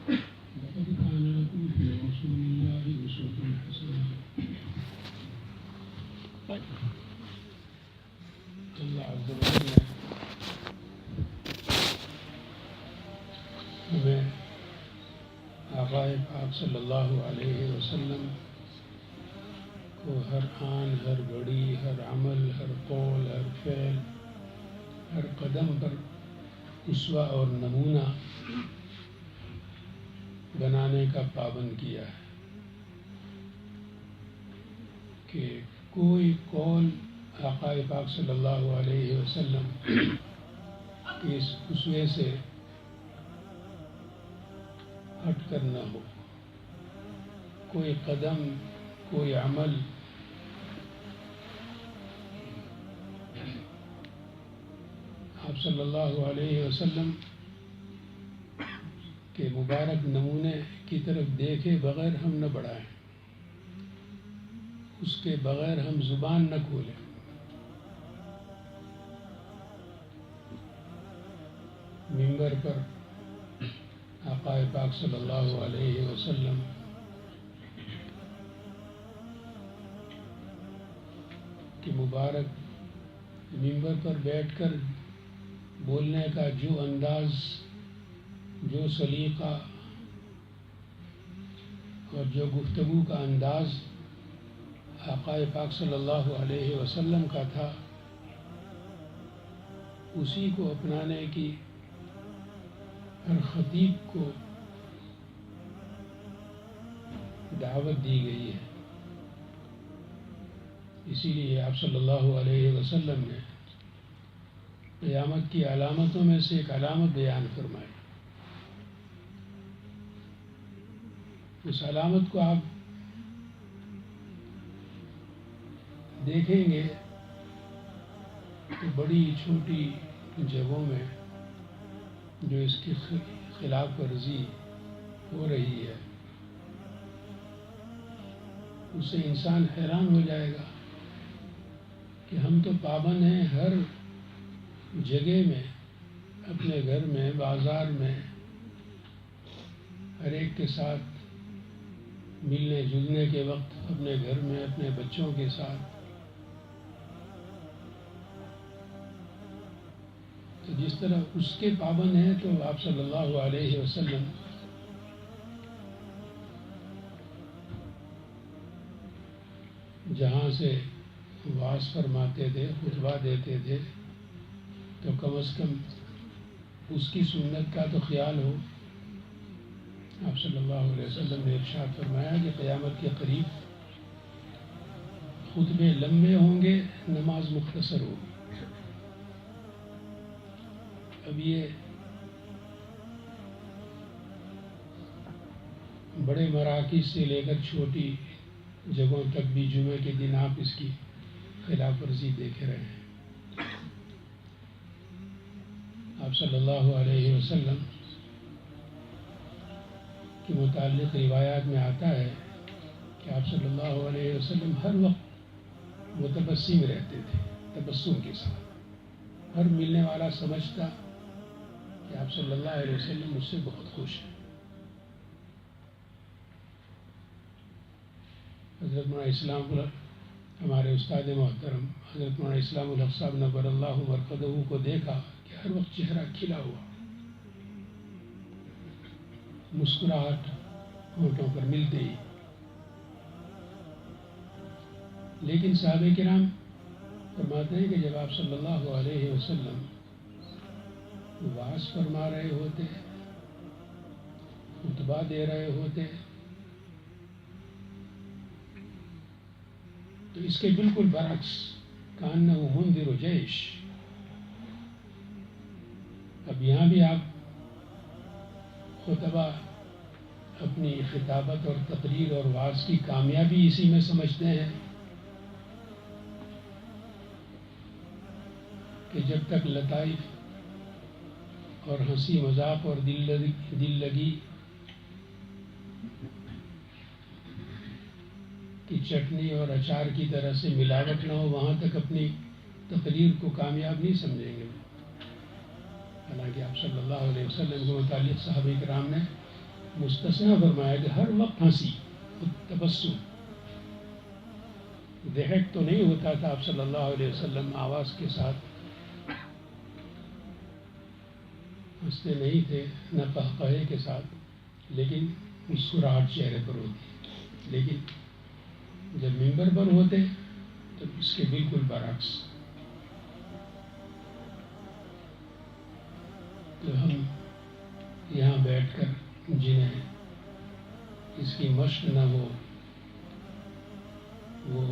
اللہ عز و جل نے ہمیں آقا پاک صلی اللہ علیہ وسلم کو ہر آن، ہر گھڑی، ہر عمل، ہر قول، ہر فعل، ہر قدم پر اسوہ اور نمونہ بنانے کا پابند کیا ہے کہ کوئی قول آقا پاک صلی اللہ علیہ وسلم کی اس اسوے سے ہٹ کر نہ ہو، کوئی قدم، کوئی عمل آپ صلی اللہ علیہ وسلم کے مبارک نمونے کی طرف دیکھے بغیر ہم نہ بڑھائیں، اس کے بغیر ہم زبان نہ کھولیں۔ منبر پر آقا پاک صلی اللہ علیہ وسلم کی مبارک منبر پر بیٹھ کر بولنے کا جو انداز، جو سلیقہ اور جو گفتگو کا انداز آقا پاک صلی اللہ علیہ وسلم کا تھا، اسی کو اپنانے کی ہر خطیب کو دعوت دی گئی ہے۔ اسی لیے آپ صلی اللہ علیہ وسلم نے قیامت کی علامتوں میں سے ایک علامت بیان فرمائی۔ اس علامت کو آپ دیکھیں گے کہ بڑی چھوٹی جگہوں میں جو اس کی خلاف ورزی ہو رہی ہے، اس سے انسان حیران ہو جائے گا کہ ہم تو پابند ہیں ہر جگہ میں، اپنے گھر میں، بازار میں، ہر ایک کے ساتھ ملنے جلنے کے وقت، اپنے گھر میں اپنے بچوں کے ساتھ، تو جس طرح اس کے پابند ہیں تو آپ صلی اللہ علیہ وسلم جہاں سے وعظ فرماتے تھے، خطبہ دیتے تھے، تو کم از کم اس کی سنت کا تو خیال ہو۔ آپ صلی اللہ علیہ وسلم نے ارشاد فرمایا کہ قیامت کے قریب خطبے لمبے ہوں گے، نماز مختصر ہوگی۔ اب یہ بڑے مراکز سے لے کر چھوٹی جگہوں تک بھی جمعے کے دن آپ اس کی خلاف ورزی دیکھ رہے ہیں۔ آپ صلی اللہ علیہ وسلم کے متعلق روایات میں آتا ہے کہ آپ صلی اللہ علیہ وسلم ہر وقت متبسم رہتے تھے، تبسم کے ساتھ۔ ہر ملنے والا سمجھتا کہ آپ صلی اللہ علیہ وسلم مجھ سے بہت خوش ہیں۔ حضرت مولانا اسلام ہمارے استاد محترم حضرت مولانا اسلام الحق صاحب نبر اللہ مرقدہ کو دیکھا کہ ہر وقت چہرہ کھلا ہوا، مسکراہٹ ہونٹوں پر ملتے ہی، لیکن صحابہ کرام فرماتے ہیں کہ جب آپ صلی اللہ علیہ وسلم وعظ فرما رہے ہوتے، خطبہ دے رہے ہوتے، تو اس کے بالکل برعکس کانہ منذر جیش۔ اب یہاں بھی آپ خطبہ، اپنی خطابت اور تقریر اور وعظ کی کامیابی اسی میں سمجھتے ہیں کہ جب تک لطائف اور ہنسی مذاق اور دل لگی کی چٹنی اور اچار کی طرح سے ملاوٹ نہ ہو، وہاں تک اپنی تقریر کو کامیاب نہیں سمجھیں گے۔ حالانکہ آپ صلی اللہ علیہ وسلم کے متعلق صحابہ کرام نے مستثنا فرمایا کہ ہر وقت ہنسی، تبسم، ضحک تو نہیں ہوتا تھا آپ صلی اللہ علیہ وسلم آواز کے ساتھ، ہنستے نہیں تھے نہ قہقہے کے ساتھ، لیکن مسکراہٹ چہرے پر ہوتی، لیکن جب ممبر پر ہوتے تو اس کے بالکل برعکس۔ تو ہم یہاں بیٹھ کر جنہیں اس کی مشق نہ ہو، وہ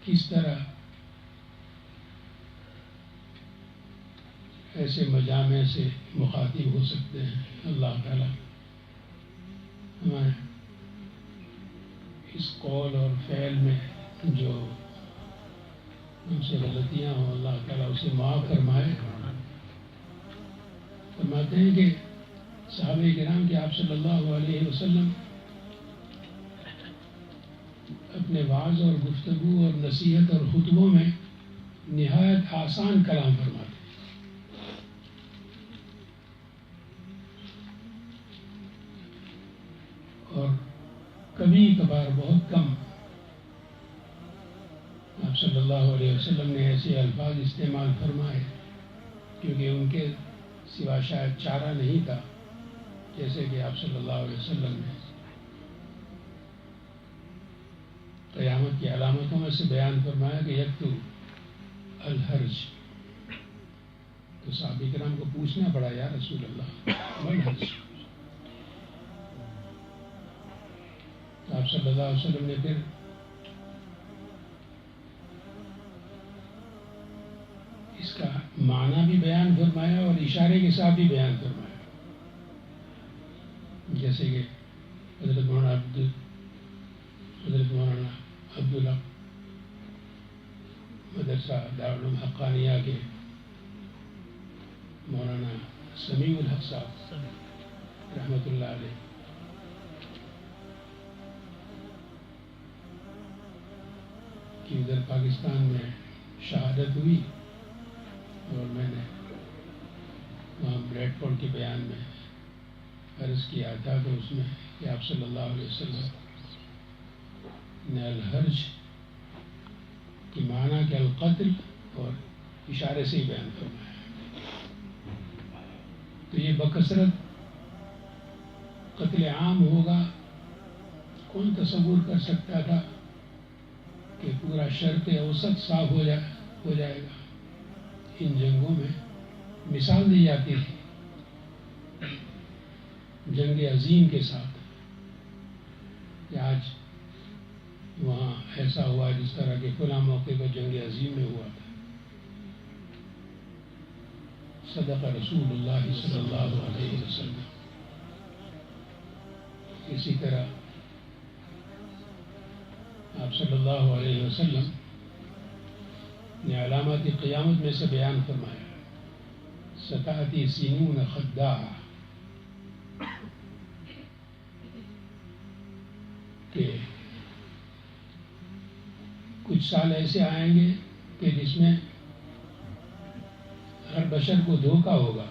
کس طرح ایسے مجامع سے مخاطب ہو سکتے ہیں۔ اللہ تعالیٰ ہمیں اس قول اور فعل میں جو ہم سے غلطیاں ہوں، اللہ تعالیٰ اسے معاف فرمائے۔ فرماتے ہیں کہ صحابہ کرام کہ آپ صلی اللہ علیہ وسلم اپنے وعظ اور گفتگو اور نصیحت اور خطبوں میں نہایت آسان کلام فرماتے ہیں، اور کبھی کبھار بہت کم آپ صلی اللہ علیہ وسلم نے ایسے الفاظ استعمال فرمائے کیونکہ ان کے سوا شاید چارہ نہیں تھا، جیسے کہ آپ صلی اللہ علیہ وسلم نے قیامت کی علامتوں میں سے بیان فرمایا کہ یکتو الحرج۔ تو صحابہ کرام کو پوچھنا پڑا، یا رسول اللہ ما الحرج؟ تو آپ صلی اللہ علیہ وسلم نے پھر اس کا معنی بھی بیان فرمایا اور اشارے کے ساتھ بھی بیان فرمایا، جیسے کہ حضرت مولانا عبداللہ مدرسہ دارالعلوم حقانیہ کے مولانا سمیع الحق صاحب رحمۃ اللہ علیہ کی ادھر پاکستان میں شہادت ہوئی، اور میں نے وہاں بلیکبرن کے بیان میں عرض کیا تھا تو اس میں کہ آپ صلی اللہ علیہ وسلم نے الحرج کی معنی کہ القتل اور اشارے سے ہی بیان فرمایا۔ تو یہ بکثرت قتل عام ہوگا، کون تصور کر سکتا تھا کہ پورا شرط اوسط صاف ہو جائے گا۔ ان جنگوں میں مثال دی جاتی تھی جنگ عظیم کے ساتھ کہ آج وہاں ایسا ہوا جس طرح کے فلاں موقع پر جنگ عظیم میں ہوا تھا۔ صدق رسول اللہ صلی اللہ علیہ وسلم۔ اسی طرح آپ صلی اللہ علیہ وسلم نے علامات قیامت میں سے بیان فرمایا، ستأتی سنون خداعہ، کہ کچھ سال ایسے آئیں گے کہ جس میں ہر بشر کو دھوکہ ہوگا،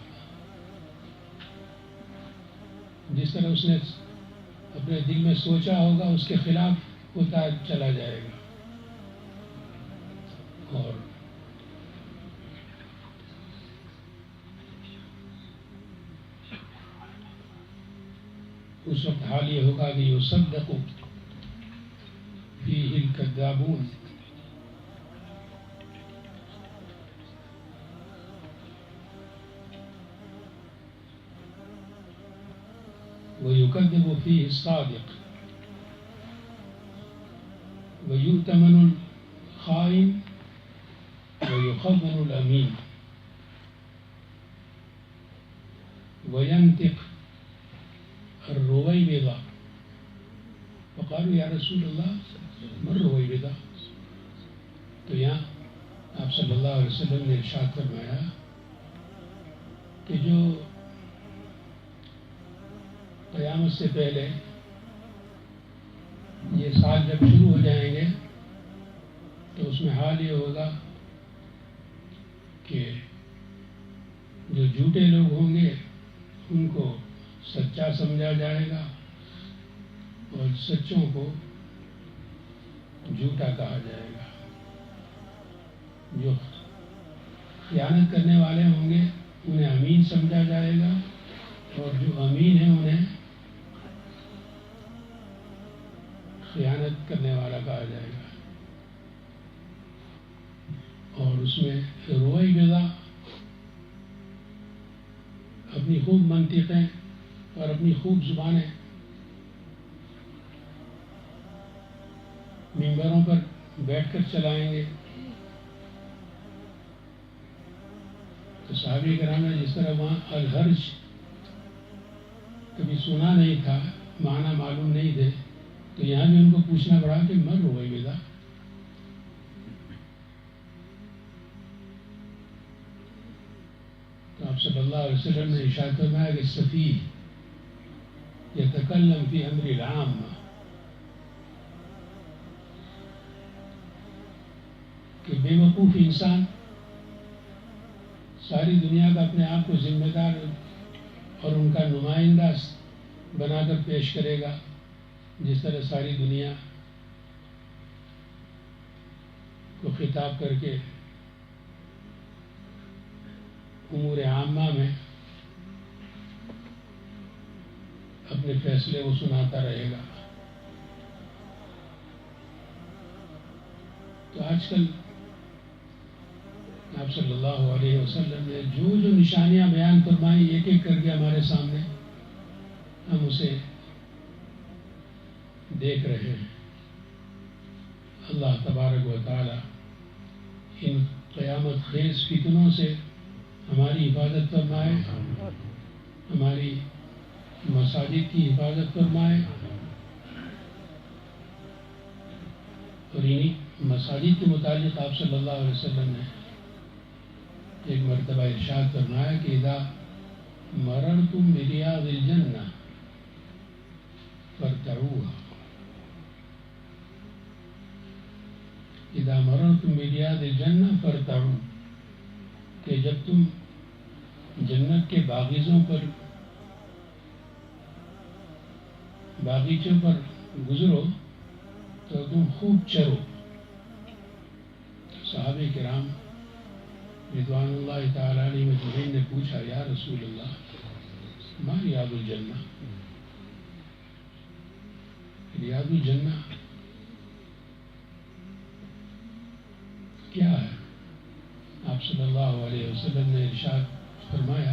جس طرح اس نے اپنے دل میں سوچا ہوگا اس کے خلاف ہوتا چلا جائے گا، اور اس وقت حال یہ ہوگا کہ یصدق فیہ الکذابون، ویکذب فیہ الصادق، ویؤتمن الخائن ویخون الامین، وینطق الرویبضہ۔ فقالوا یا رسول اللہ ما الرویبضہ؟ تو یہاں آپ صلی اللہ علیہ وسلم نے ارشاد فرمایا کہ جو قیامت سے پہلے یہ سال جب شروع ہو جائیں گے تو اس میں حال یہ ہوگا کہ جو جھوٹے لوگ ہوں گے ان کو سچا سمجھا جائے گا اور سچوں کو جھوٹا کہا جائے گا. جو خیانت کرنے والے ہوں گے انہیں امین سمجھا جائے گا اور جو امین ہیں انہیں خیانت کرنے والا کہا جائے گا. اور اس میں روئی بضا اپنی خوب منطقیں اور اپنی خوب زبانیں ممبروں پر بیٹھ کر چلائیں گے. تو صحابہ کرام نے جس طرح وہاں الحرج کبھی سنا نہیں تھا، معنی معلوم نہیں تھے، تو یہاں بھی ان کو پوچھنا پڑا کہ مر روئی بضا. تو آپ صلی اللہ علیہ وسلم نے ارشاد فرمایا کہ سفیہ یتکلم فی امر العام، کہ بے وقوف انسان ساری دنیا کا اپنے آپ کو ذمہ دار اور ان کا نمائندہ بنا کر پیش کرے گا، جس طرح ساری دنیا کو خطاب کر کے امور عامہ میں اپنے فیصلے وہ سناتا رہے گا. تو آج کل آپ صلی اللہ علیہ وسلم نے جو جو نشانیاں بیان فرمائی ایک ایک کر کے ہمارے سامنے، ہم اسے دیکھ رہے ہیں. اللہ تبارک و تعالی ان قیامت خیز فتنوں سے ہماری حفاظت فرمائے، ہماری مساجد کی حفاظت فرمائے، اور انہی مساجد کے متعلق آپ صلی اللہ علیہ وسلم نے ایک مرتبہ ارشاد فرمایا کہ اذا مررتم بریاض الجنہ فارتعوها، اذا مررتم بریاض الجنہ فارتعوا، کہ جب تم جنت کے باغیچوں پر گزرو تو تم خوب چرو. صحابہ کرام رضوان اللہ تعالی علیہ مجمعین نے پوچھا یا رسول اللہ ما ریاض الجنہ، ریاض الجنہ کیا ہے؟ آپ صلی اللہ علیہ وسلم نے ارشاد فرمایا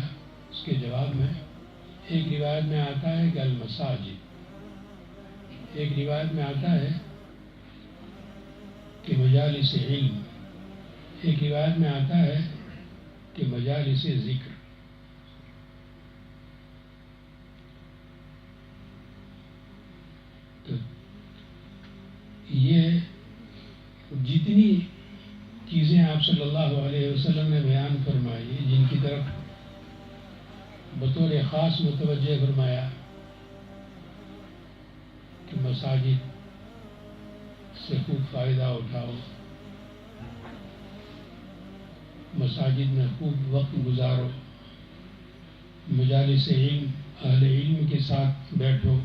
اس کے جواب میں، ایک روایت میں آتا ہے کہ المساجد، ایک روایت میں آتا ہے کہ مجالس علم، ایک روایت میں آتا ہے کہ مجالس ذکر. تو یہ جتنی چیزیں آپ صلی اللہ علیہ وسلم نے بیان فرمائی، جن کی طرف بطور خاص متوجہ فرمایا کہ مساجد سے خوب فائدہ اٹھاؤ، مساجد میں خوب وقت گزارو، مجالس علم، اہل علم کے ساتھ بیٹھو،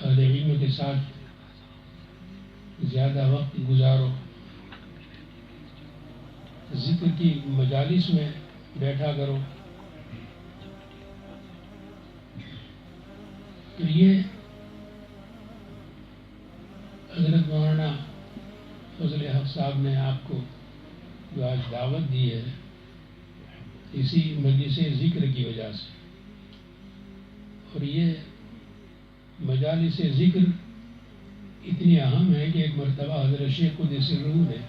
اہل علم کے ساتھ زیادہ وقت گزارو، ذکر کی مجالس میں بیٹھا کرو. تو یہ حضرت مولانا فضلحق صاحب نے آپ کو جو آج دعوت دی ہے اسی مجلس ذکر کی وجہ سے، اور یہ مجالس ذکر اتنی اہم ہے کہ ایک مرتبہ حضرت شیخ قدس الروح نے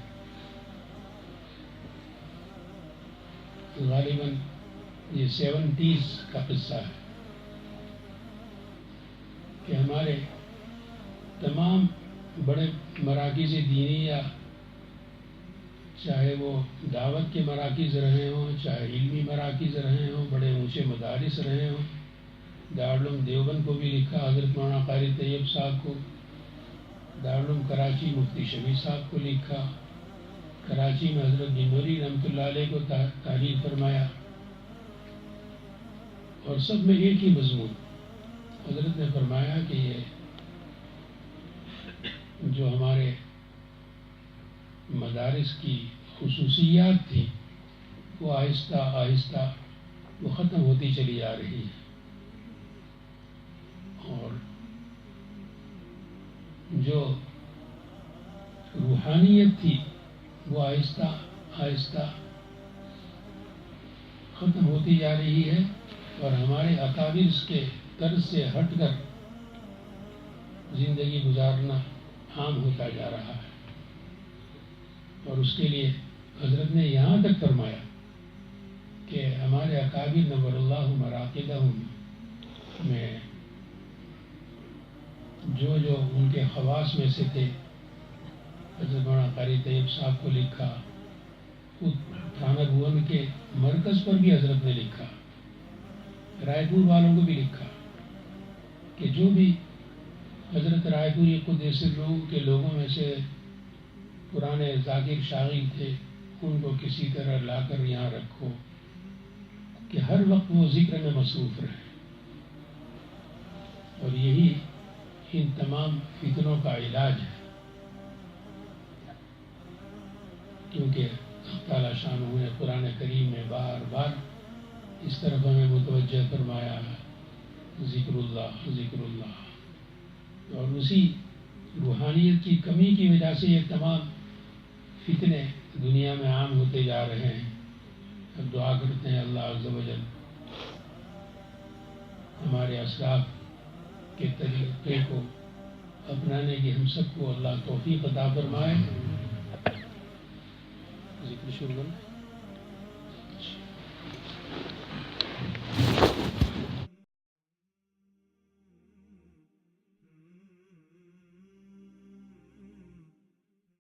غالباً یہ 70s کا قصہ ہے کہ ہمارے تمام بڑے مراکز دینیہ، چاہے وہ دعوت کے مراکز رہے ہوں، چاہے علمی مراکز رہے ہوں، بڑے اونچے مدارس رہے ہوں، دارالعلوم دیوبند کو بھی لکھا حضرت مولانا قاری طیب صاحب کو، دارالعلوم کراچی مفتی شفیع صاحب کو لکھا، کراچی میں حضرت نوری رحمۃ اللہ علیہ کو تحریر فرمایا، اور سب میں ایک ہی مضمون. حضرت نے فرمایا کہ یہ جو ہمارے مدارس کی خصوصیات تھی وہ آہستہ آہستہ وہ ختم ہوتی چلی جا رہی ہے، اور جو روحانیت تھی وہ آہستہ آہستہ ختم ہوتی جا رہی ہے، اور ہمارے اکابر کے طرز سے ہٹ کر زندگی گزارنا عام ہوتا جا رہا ہے. اور اس کے لیے حضرت نے یہاں تک فرمایا کہ ہمارے اکابر نور اللہ مراقدہم میں جو ان کے خواص میں سے تھے، حضرت مولانا قاری طیب صاحب کو لکھا، خود تھانہ بھون کے مرکز پر بھی حضرت نے لکھا، رائے پور والوں کو بھی لکھا کہ جو بھی حضرت رائے پوری قدس سرہ کے لوگوں میں سے پرانے ذاکر شاغل تھے ان کو کسی طرح لا کر یہاں رکھو کہ ہر وقت وہ ذکر میں مصروف رہے. اور یہی ان تمام فتنوں کا علاج ہے، کیونکہ اللہ تعالیٰ شانہ نے قرآن کریم میں بار بار اس طرف ہمیں متوجہ فرمایا ذکر اللہ ذکر اللہ. اور اسی روحانیت کی کمی کی وجہ سے یہ تمام فتنے دنیا میں عام ہوتے جا رہے ہیں. اب دعا کرتے ہیں اللہ عز و جل ہمارے اسلاف کے طریقے کو اپنانے کی ہم سب کو اللہ توفیق عطا فرمائے. ذکر شروع کریں.